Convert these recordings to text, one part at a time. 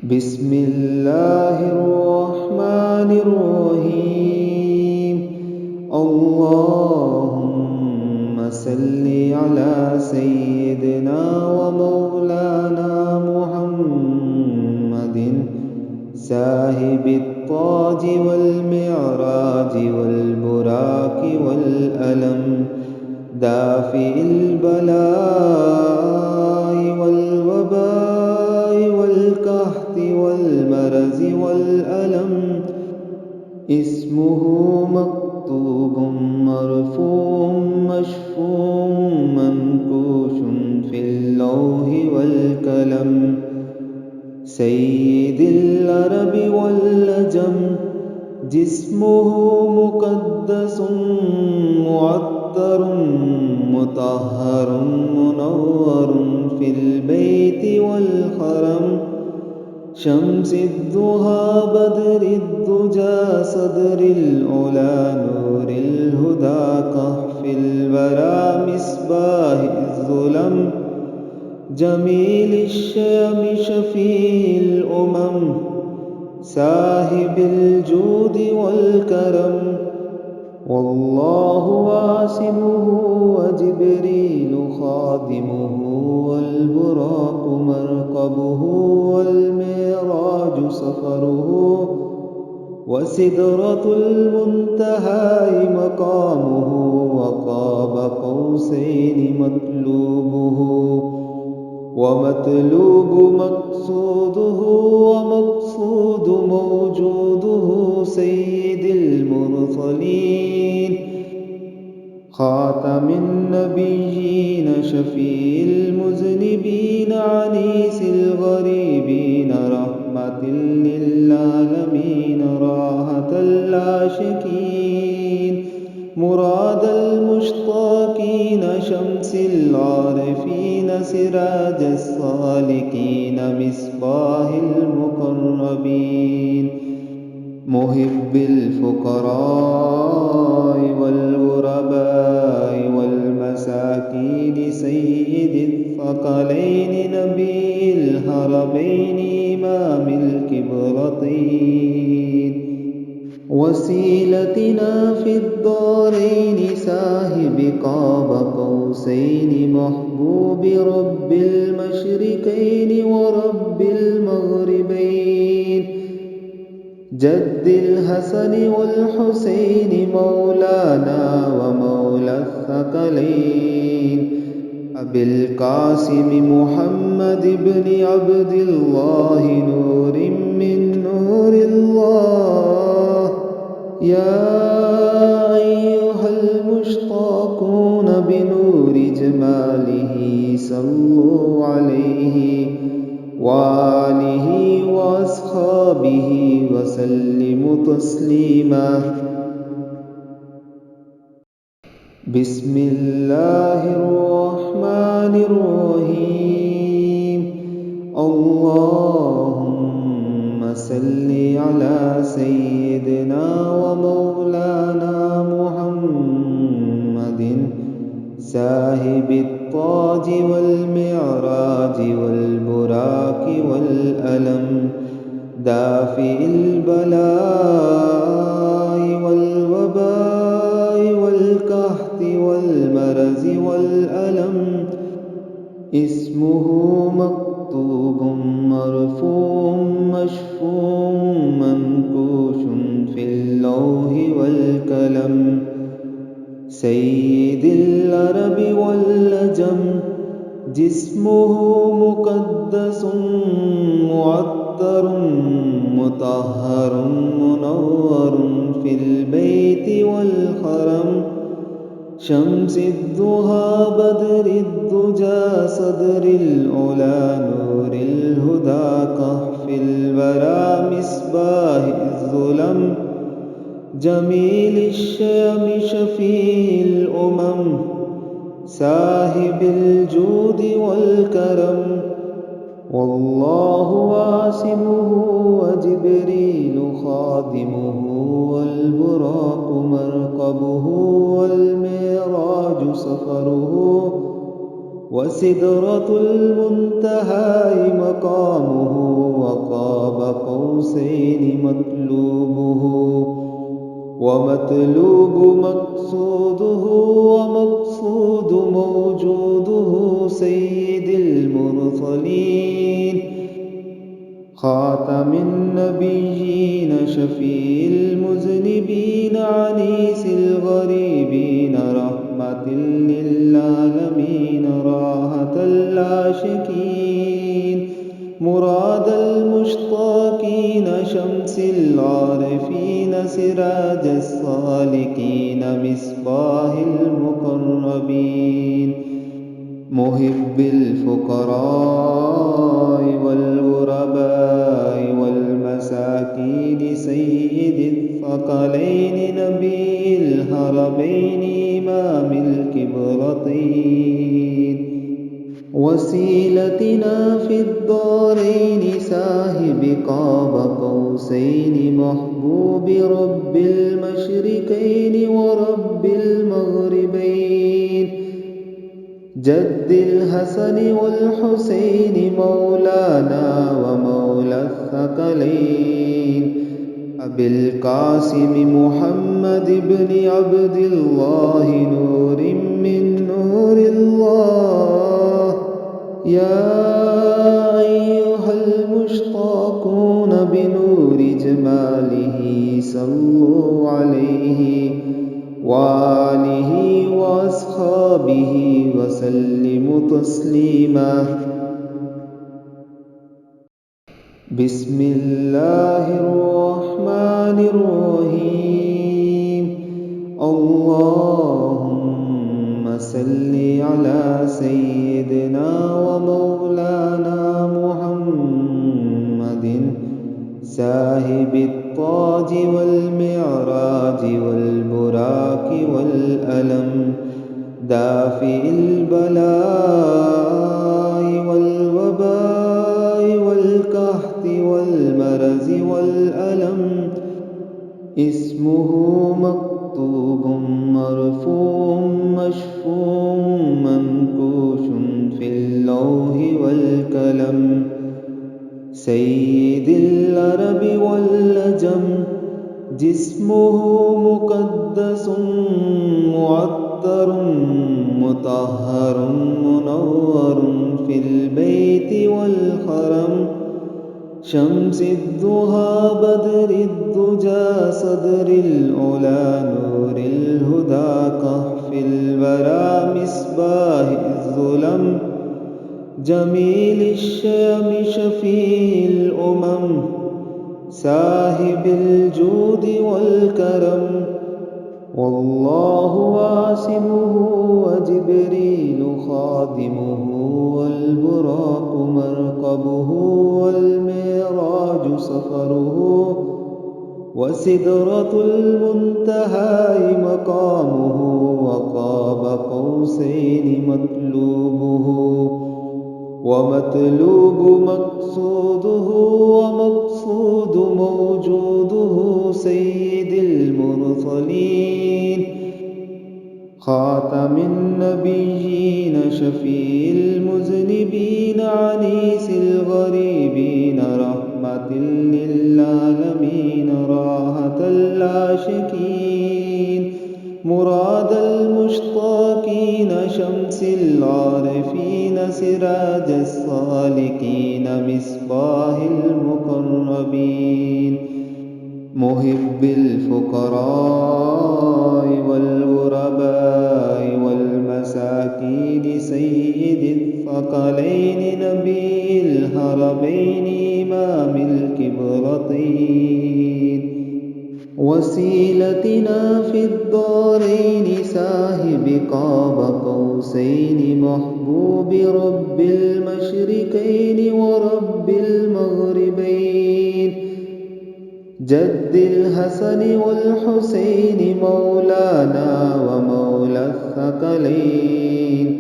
بسم الله الرحمن الرحيم. اللهم صل على سيدنا ومولانا محمد صاحب التاج والمعراج والبراق والألم دافع البلاء والوباء والقحط والمرض والألم. اسمه مكتوب مرفوع مشفوع منقوش في اللوح والقلم. سيد العرب والعجم جسمه مقدس معطر مطهر منور في البيت والحرم. شمس الضحى بدر الدجى صدر العلا نور الهدى كهف الورى مصباح الظلم. جميل الشام شفيع الأمم صاحب الجود والكرم. والله عاصمه وجبريل خادمه والبراق مركبه والمعراج سفره وسدرة المنتهى مقامه وقاب قوسين مطلوبه ومطلوب مقصوده ومقصود موجوده. سيد المرسلين خاتم النبيين شفيع المذنبين عنيس الغريبين رحمة للعالمين راحة العاشقين مراد المشتاقين شمس العارفين سراج السالكين مصباح المقربين محب الفقراء والغرباء والمساكين. سيد الثقلين نبي الحرمين إمام الكبرتين وسيلتنا في الدارين صاحب قاب قوسين محبوب رب المشرقين ورب المغربين. جد الحسن والحسين مولانا ومولى الثقلين أبي القاسم محمد بن عبد الله نور من نور الله. يا أيها المشتاقون بنور جماله صلوا عليه وآله وأصحابه وسلموا تسليما. بسم الله الرحمن الرحيم. اللهم صل على سيدنا ومولانا محمد صاحب التاج والمعراج والبراق والألم دافع البلاء والوباء والقحط والمرض والألم. اسمه مكتوب مرفوع مشفوع منقوش في اللوح والقلم. سيد العرب والعجم جسمه مقدس معطر مطهر منور في البيت والحرم. شمس الضحى بدر الدجى صدر العلا نور الهدى كهف الورى مصباح الظلم. جميل الشام شفيع الأمم صاحب الجود والكرم. والله عاصمه وجبريل خادمه والبراق مركبه والمعراج سفره وسدرة المنتهى مقامه وقال ومطلوب مقصوده ومقصود موجوده سيد المرسلين خاتم النبيين شفيع المذنبين عنيس الغريبين رحمة للعالمين راحة العاشقين مراد المشتاقين شمس العارفين سراج السالكين مصباح المقربين محب الفقراء والغرباء والمساكين سيد الثقلين نبي الحرمين إمام الكبرتين وسيلتنا في الدارين صاحب قاب قوسين محبوب رب المشرقين ورب المغربين جد الحسن والحسين مولانا ومولى الثقلين أبي القاسم محمد بن عبد الله نور من نور الله يا أيها المشتاقون بنور جماله صلوا عليه وآله وأصحابه وسلموا تسليما بسم الله الرحمن الرحيم اللهم صل على سيدنا ومولانا محمد صاحب التاج والمعراج والبراق والألم دافع البلاء والوباء والقحط والمرض والألم اسمه مكتوب مرفوع مشفوع منقوش في اللوح والقلم سيد العرب والعجم جسمه مقدس معطر مطهر منور في البيت والحرم شمس الضحى بدر الدجى صدر العلا نور الهدى كهف الورى مصباح الظلم جميل الشام شفيع الأمم صاحب الجود والكرم والله عاصمه وجبريل خادمه والبراق مركبه والمعراج سفره وسدرة المنتهى مقامه وقاب قوسين مطلوبه ومطلوب مقصوده ومقصود موجوده سيد المرسلين خاتم النبيين شفيع المذنبين عنيس الغريبين رحمة للعالمين راحة العاشقين مراد المشتاقين شمس العارفين سراج السالكين مصباح المقربين محب الفقراء والغرباء والمساكين سيد الثقلين نبي الحرمين إمام الكبرتين وسيلتنا في الدارين صاحب قاب قوسين محبوب رب المشرقين ورب المغربين جد الحسن والحسين مولانا ومولى الثقلين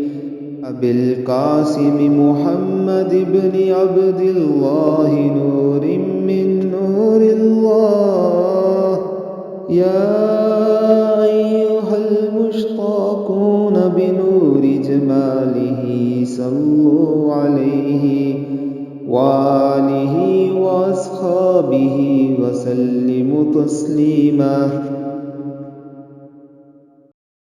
أبي القاسم محمد بن عبد الله نور من نور الله يا أيها المشتاقون بنور جماله صلوا عليه وآله وأصحابه وسلموا تسليما